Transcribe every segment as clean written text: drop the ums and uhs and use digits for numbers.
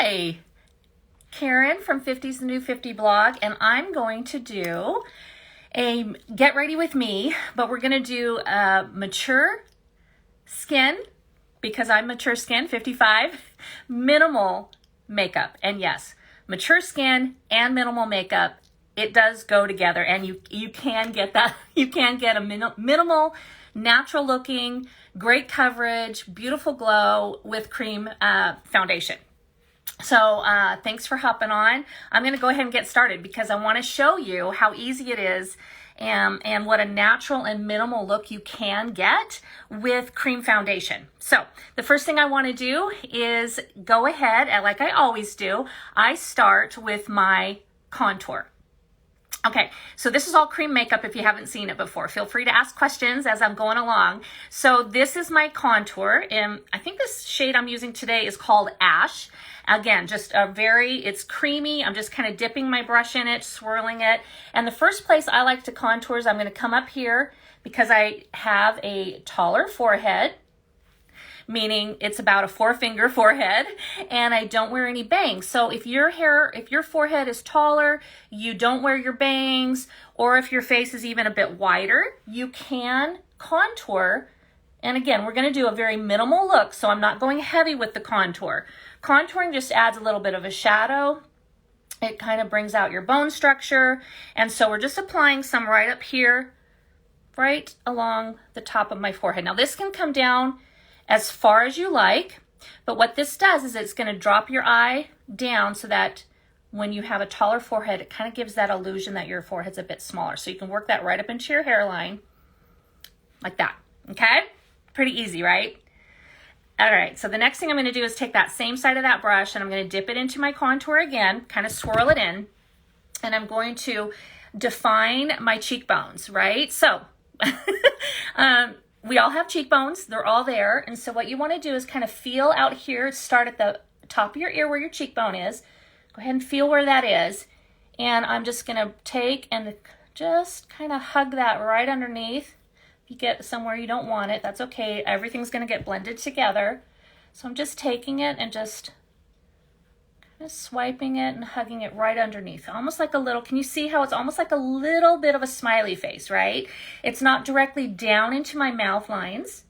Hi, Karen from 50's the New 50 blog, and I'm going to do a get ready with me, but we're going to do a mature skin, because I'm mature skin, 55, minimal makeup. And yes, mature skin and minimal makeup, it does go together, and you can get that. You can get a minimal, natural looking, great coverage, beautiful glow with cream foundation. So thanks for hopping on. I'm going to go ahead and get started because I want to show you how easy it is and what a natural and minimal look you can get with cream foundation. So the first thing I want to do is go ahead, and like I always do, I start with my contour. Okay, so this is all cream makeup if you haven't seen it before. Feel free to ask questions as I'm going along. So this is my contour, and I think this shade I'm using today is called Ash. Again, just it's creamy. I'm just kind of dipping my brush in it, swirling it. And the first place I like to contour is I'm going to come up here because I have a taller forehead, meaning it's about a 4-finger forehead, and I don't wear any bangs. So if your forehead is taller, you don't wear your bangs, or if your face is even a bit wider, you can contour. And again, we're going to do a very minimal look, so I'm not going heavy with the contour. Contouring just adds a little bit of a shadow. It kind of brings out your bone structure. And so we're just applying some right up here, right along the top of my forehead. Now this can come down as far as you like, but what this does is it's going to drop your eye down so that when you have a taller forehead, it kind of gives that illusion that your forehead's a bit smaller. So you can work that right up into your hairline like that, okay? Pretty easy, right? All right, so the next thing I'm going to do is take that same side of that brush and I'm going to dip it into my contour again, kind of swirl it in, and I'm going to define my cheekbones, right? So, we all have cheekbones, they're all there, and so what you want to do is kind of feel out here, start at the top of your ear where your cheekbone is, go ahead and feel where that is, and I'm just going to take and just kind of hug that right underneath. If you get somewhere you don't want it, that's okay, everything's going to get blended together. So I'm just taking it and just kind of swiping it and hugging it right underneath, almost like a little, can you see how it's almost like a little bit of a smiley face, right? It's not directly down into my mouth lines,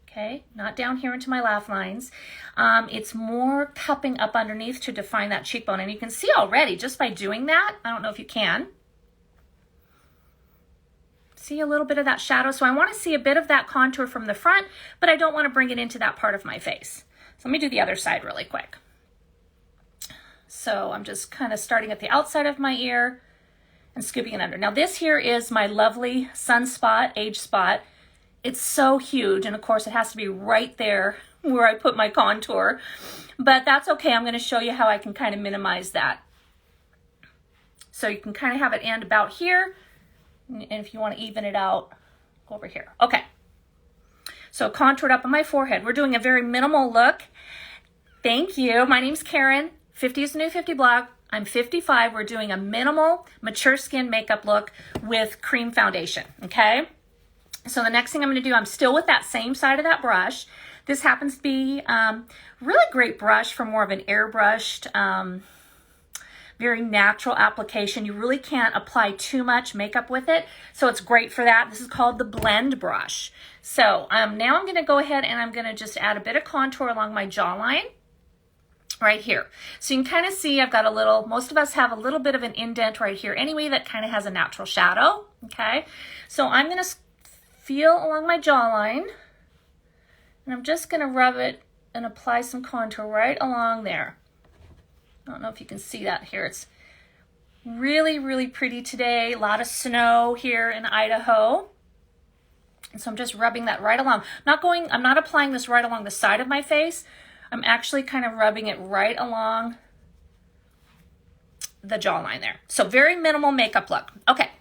okay? Not down here into my laugh lines. It's more cupping up underneath to define that cheekbone. And you can see already, just by doing that, I don't know if you can, see a little bit of that shadow. So I want to see a bit of that contour from the front, but I don't want to bring it into that part of my face. So let me do the other side really quick. So I'm just kind of starting at the outside of my ear and scooping it under. Now this here is my lovely sunspot, age spot. It's so huge, and of course it has to be right there where I put my contour, but that's okay. I'm going to show you how I can kind of minimize that. So you can kind of have it end about here, and if you want to even it out, go over here. Okay, so contoured up on my forehead. We're doing a very minimal look. Thank you. My name's Karen. 50's the New 50 blog. I'm 55. We're doing a minimal, mature skin makeup look with cream foundation, okay? So the next thing I'm going to do, I'm still with that same side of that brush. This happens to be really great brush for more of an airbrushed, very natural application. You really can't apply too much makeup with it, so it's great for that. This is called the blend brush. So now I'm going to go ahead and I'm going to just add a bit of contour along my jawline right here. So you can kind of see I've got a little, most of us have a little bit of an indent right here anyway that kind of has a natural shadow, okay? So I'm going to feel along my jawline, and I'm just going to rub it and apply some contour right along there. I don't know if you can see that here. It's really, really pretty today. A lot of snow here in Idaho. And so I'm just rubbing that right along. I'm not applying this right along the side of my face. I'm actually kind of rubbing it right along the jawline there. So very minimal makeup look. Okay,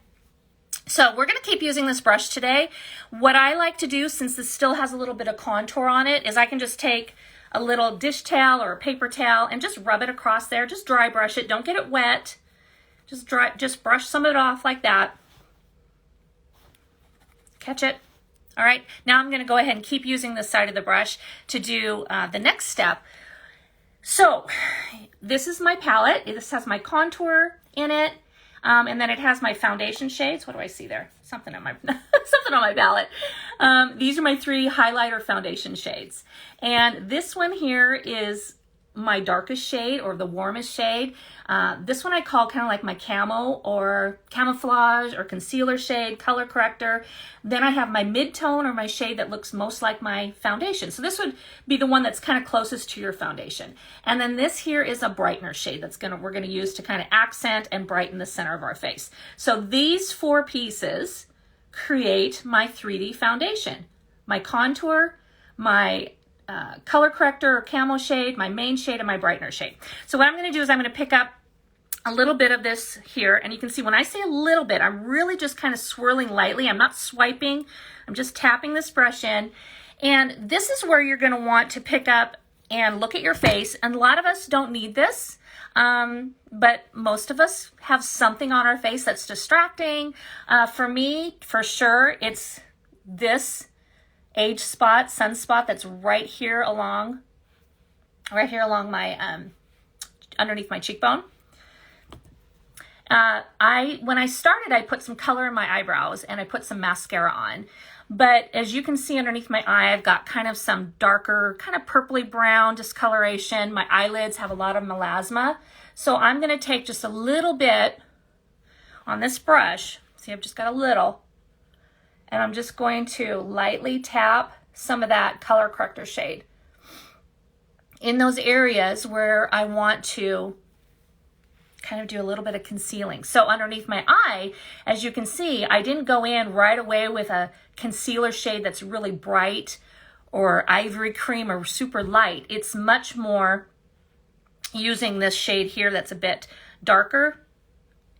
so we're going to keep using this brush today. What I like to do, since this still has a little bit of contour on it, is I can just take a little dish towel or a paper towel and just rub it across there. Just dry brush it. Don't get it wet. Just brush some of it off like that. Catch it. All right, now I'm going to go ahead and keep using this side of the brush to do the next step. So this is my palette. This has my contour in it. And then it has my foundation shades. What do I see there? Something on my something on my palette. These are my 3 highlighter foundation shades. And this one here is my darkest shade, or the warmest shade. This one I call kind of like my camo or camouflage or concealer shade, color corrector. Then I have my mid-tone, or my shade that looks most like my foundation. So this would be the one that's kind of closest to your foundation. And then this here is a brightener shade we're gonna use to kind of accent and brighten the center of our face. So these 4 pieces create my 3D foundation. My contour, my color corrector or camo shade, my main shade, and my brightener shade. So what I'm going to do is I'm going to pick up a little bit of this here, and you can see when I say a little bit, I'm really just kind of swirling lightly. I'm not swiping. I'm just tapping this brush in. And this is where you're going to want to pick up and look at your face. And a lot of us don't need this, but most of us have something on our face that's distracting. For me, for sure, it's this age spot, sunspot that's right here along my, underneath my cheekbone. When I started, I put some color in my eyebrows and I put some mascara on. But as you can see underneath my eye, I've got kind of some darker, kind of purpley brown discoloration. My eyelids have a lot of melasma. So I'm going to take just a little bit on this brush. See, I've just got a little. And I'm just going to lightly tap some of that color corrector shade in those areas where I want to kind of do a little bit of concealing. So underneath my eye, as you can see, I didn't go in right away with a concealer shade that's really bright or ivory cream or super light. It's much more using this shade here that's a bit darker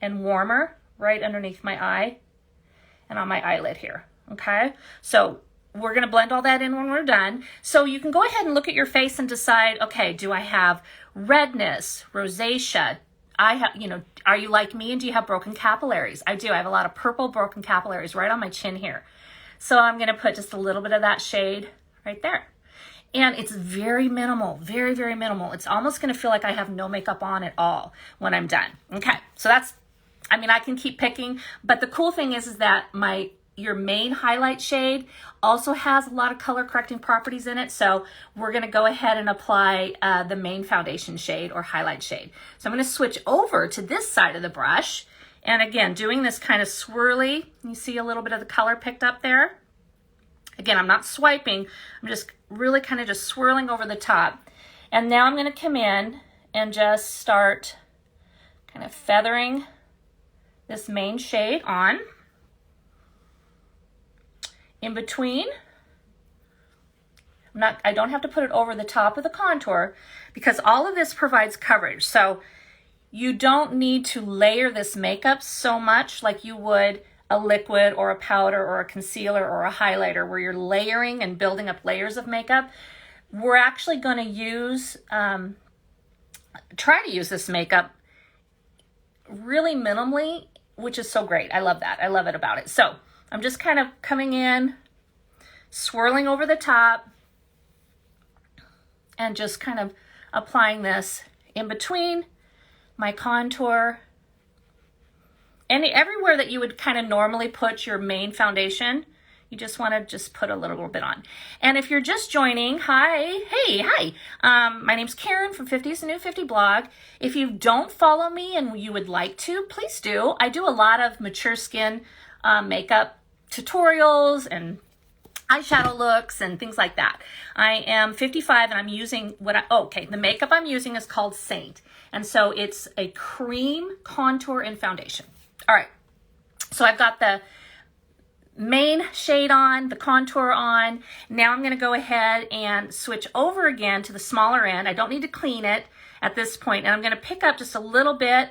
and warmer right underneath my eye and on my eyelid here, okay? So we're gonna blend all that in when we're done. So you can go ahead and look at your face and decide, okay, do I have redness, rosacea? Are you like me and do you have broken capillaries? I do, I have a lot of purple broken capillaries right on my chin here. So I'm gonna put just a little bit of that shade right there. And it's very minimal, very, very minimal. It's almost gonna feel like I have no makeup on at all when I'm done. Okay, so that's, I can keep picking, but the cool thing is that your main highlight shade also has a lot of color correcting properties in it. So we're gonna go ahead and apply the main foundation shade or highlight shade. So I'm gonna switch over to this side of the brush. And again, doing this kind of swirly, you see a little bit of the color picked up there. Again, I'm not swiping, I'm just really kind of just swirling over the top. And now I'm gonna come in and just start kind of feathering this main shade on. In between, I don't have to put it over the top of the contour because all of this provides coverage. So you don't need to layer this makeup so much like you would a liquid or a powder or a concealer or a highlighter where you're layering and building up layers of makeup. We're actually going to use, try to use this makeup really minimally, which is so great. I love that. I love it about it. So I'm just kind of coming in, swirling over the top, and just kind of applying this in between my contour. And everywhere that you would kind of normally put your main foundation, you just want to just put a little bit on. And if you're just joining, hi. My name's Karen from 50's the New 50 blog. If you don't follow me and you would like to, please do. I do a lot of mature skin makeup tutorials and eyeshadow looks and things like that. I am 55 and I'm using the makeup I'm using is called SEINT. And so it's a cream contour and foundation. All right, so I've got the main shade on, the contour on. Now I'm gonna go ahead and switch over again to the smaller end. I don't need to clean it at this point, and I'm gonna pick up just a little bit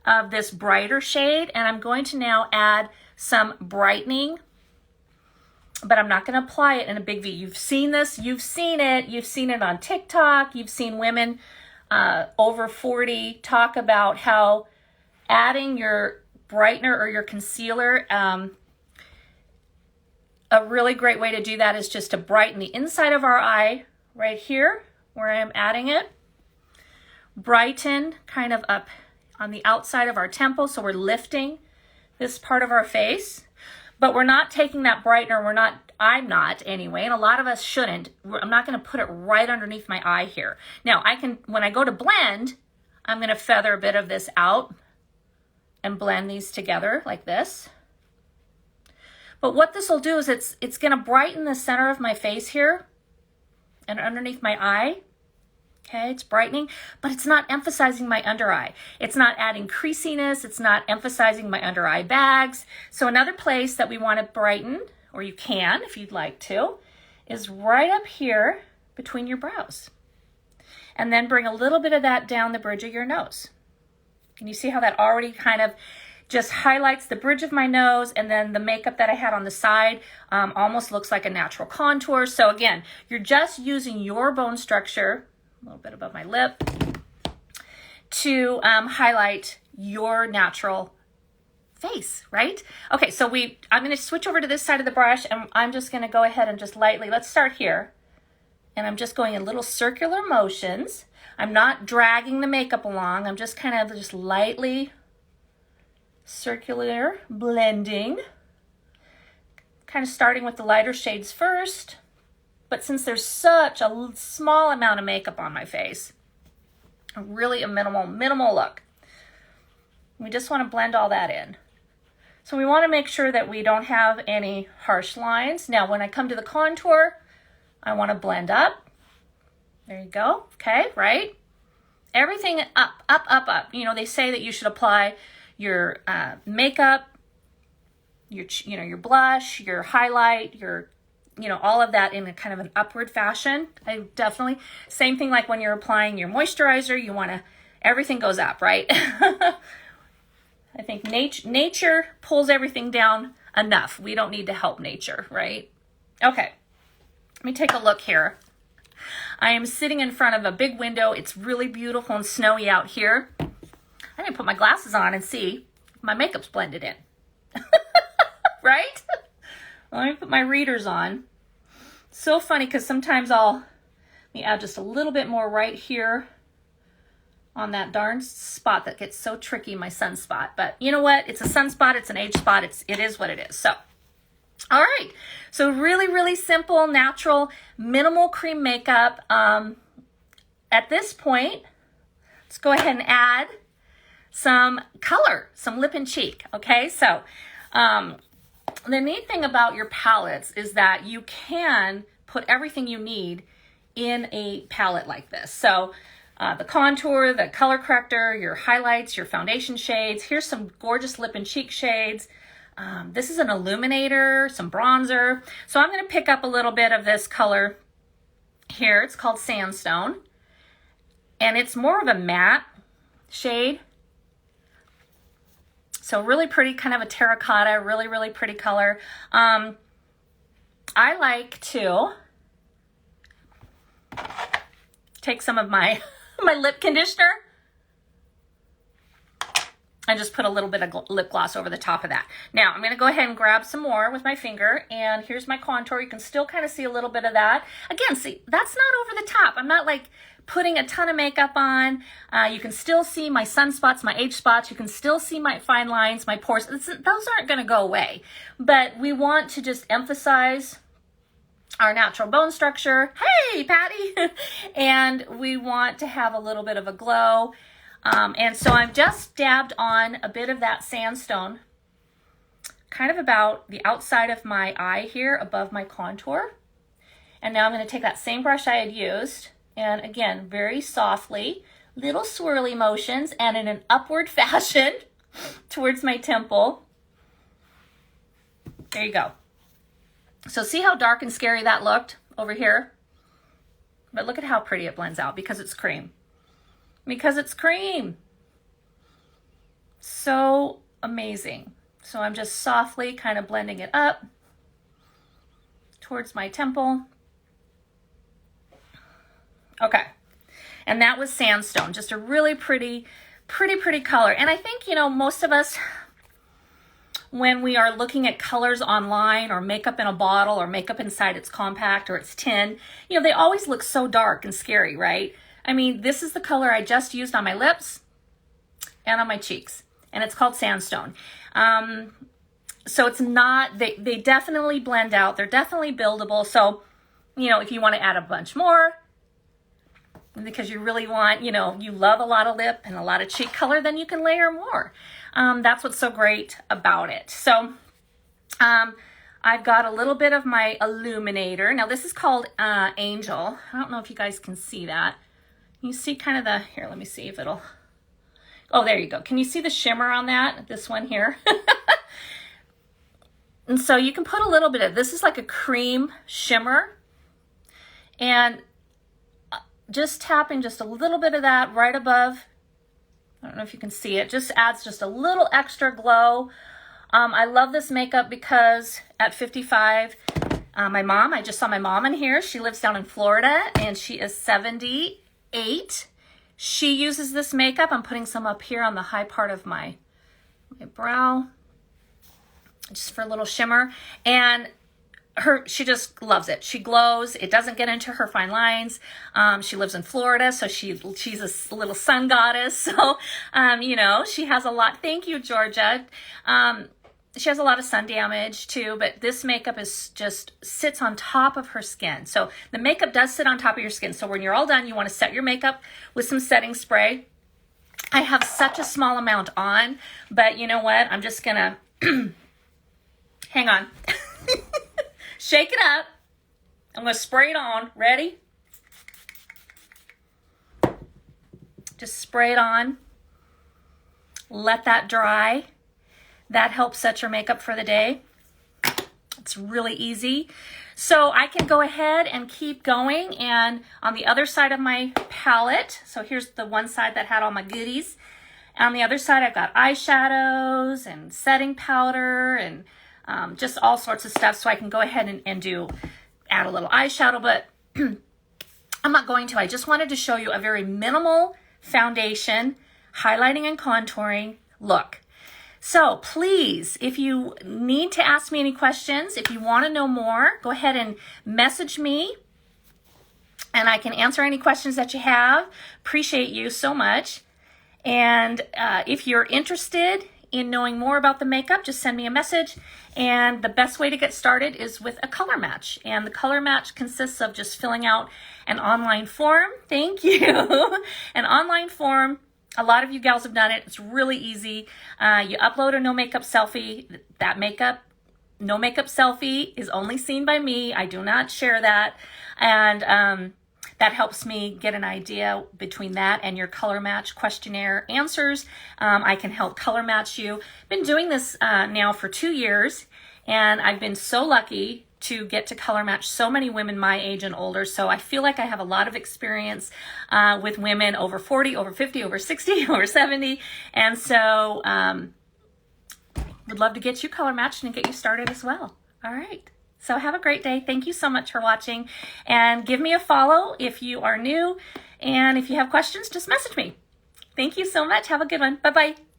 of this brighter shade, and I'm going to now add some brightening, but I'm not gonna apply it in a big V. You've seen this, you've seen it on TikTok, you've seen women over 40 talk about how adding your brightener or your concealer, a really great way to do that is just to brighten the inside of our eye right here where I'm adding it. brighten kind of up on the outside of our temple. So we're lifting this part of our face, but we're not taking that brightener. I'm not anyway, and a lot of us shouldn't. I'm not going to put it right underneath my eye here. Now when I go to blend, I'm going to feather a bit of this out and blend these together like this. But what this will do is it's going to brighten the center of my face here and underneath my eye. Okay, it's brightening, but it's not emphasizing my under eye. It's not adding creasiness. It's not emphasizing my under eye bags. So another place that we want to brighten, or you can if you'd like to, is right up here between your brows. And then bring a little bit of that down the bridge of your nose. Can you see how that already kind of just highlights the bridge of my nose, and then the makeup that I had on the side almost looks like a natural contour. So again, you're just using your bone structure, a little bit above my lip, to highlight your natural face, right? Okay, so I'm going to switch over to this side of the brush, and I'm just going to go ahead and just lightly, let's start here. And I'm just going in little circular motions. I'm not dragging the makeup along. I'm just kind of just lightly circular blending. Kind of starting with the lighter shades first. But since there's such a small amount of makeup on my face, really a minimal look, we just want to blend all that in. So we want to make sure that we don't have any harsh lines. Now, when I come to the contour, I want to blend up. There you go. Okay, right? Everything up. You know, they say that you should apply your makeup, your blush, your highlight, all of that in a kind of an upward fashion. Same thing like when you're applying your moisturizer, everything goes up, right? I think nature pulls everything down enough. We don't need to help nature, right? Okay. Let me take a look here. I am sitting in front of a big window. It's really beautiful and snowy out here. I didn't put my glasses on and see if my makeup's blended in. Right? Let me put my readers on. So funny because sometimes let me add just a little bit more right here on that darn spot that gets so tricky, my sunspot. But you know what? It's a sunspot. It's an age spot. It is what it is. So. All right, so really simple, natural, minimal cream makeup. At this point, let's go ahead and add some color, some lip and cheek, okay? So the neat thing about your palettes is that you can put everything you need in a palette like this. So the contour, the color corrector, your highlights, your foundation shades. Here's some gorgeous lip and cheek shades. This is an Illuminator, some bronzer. So I'm going to pick up a little bit of this color here. It's called Sandstone. And it's more of a matte shade. So really pretty, kind of a terracotta, really pretty color. I like to take some of my lip conditioner and just put a little bit of lip gloss over the top of that. Now, I'm going to go ahead and grab some more with my finger, and here's my contour. You can still kind of see a little bit of that. Again, see, that's not over the top. I'm not like putting a ton of makeup on. You can still see my sunspots, my age spots. You can still see my fine lines, my pores. Those aren't going to go away. But we want to just emphasize our natural bone structure. Hey, Patty! And we want to have a little bit of a glow. And so I've just dabbed on a bit of that sandstone, kind of about the outside of my eye here, above my contour. And now I'm going to take that same brush I had used, and again, very softly, little swirly motions, and in an upward fashion towards my temple. There you go. So see how dark and scary that looked over here? But look at how pretty it blends out because it's cream. Because it's cream. So amazing. So I'm just softly kind of blending it up towards my temple. Okay. And that was Sandstone. Just a really pretty color. And I think, most of us, when we are looking at colors online or makeup in a bottle or makeup inside its compact or its tin, they always look so dark and scary, right? I mean, this is the color I just used on my lips and on my cheeks, and it's called Sandstone. So it's not, they definitely blend out. They're definitely buildable. So, you know, if you want to add a bunch more, because you really want, you know, you love a lot of lip and a lot of cheek color, then you can layer more. That's what's so great about it. So I've got a little bit of my Illuminator. Now this is called Angel. I don't know if you guys can see that. You see kind of the, here, let me see if it'll, oh, there you go. Can you see the shimmer on that? This one here. And so you can put a little bit of, this is like a cream shimmer. And just tapping just a little bit of that right above. I don't know if you can see it. Just adds just a little extra glow. I love this makeup because at 55, my mom, I just saw my mom in here. She lives down in Florida and she is 78. She uses this makeup. I'm putting some up here on the high part of my brow, just for a little shimmer. And she just loves it. She glows. It doesn't get into her fine lines. She lives in Florida, so she's a little sun goddess. So, you know, she has a lot. Thank you, Georgia. She has a lot of sun damage too, but this makeup is just sits on top of her skin. So the makeup does sit on top of your skin. So when you're all done, you want to set your makeup with some setting spray. I have such a small amount on, but you know what? I'm just gonna, hang on. Shake it up. I'm going to spray it on. Ready? Just spray it on. Let that dry. That helps set your makeup for the day. It's really easy. So I can go ahead and keep going. And on the other side of my palette, so here's the one side that had all my goodies. On the other side, I've got eyeshadows and setting powder and just all sorts of stuff. So I can go ahead and add a little eyeshadow, but I'm not going to. I just wanted to show you a very minimal foundation, highlighting and contouring look. So please, if you need to ask me any questions, if you want to know more, go ahead and message me and I can answer any questions that you have. Appreciate you so much. And if you're interested in knowing more about the makeup, just send me a message. And the best way to get started is with a color match. And the color match consists of just filling out an online form. Thank you. An online form. A lot of you gals have done it. It's really easy. You upload a no makeup selfie. That no makeup selfie is only seen by me. I do not share that. And that helps me get an idea between that and your color match questionnaire answers. I can help color match you. I've been doing this now for 2 years, and I've been so lucky to get to color match so many women my age and older. So I feel like I have a lot of experience with women over 40, over 50, over 60, over 70. And so would love to get you color matched and get you started as well. All right. So have a great day. Thank you so much for watching, and give me a follow if you are new. And if you have questions, just message me. Thank you so much. Have a good one. Bye-bye.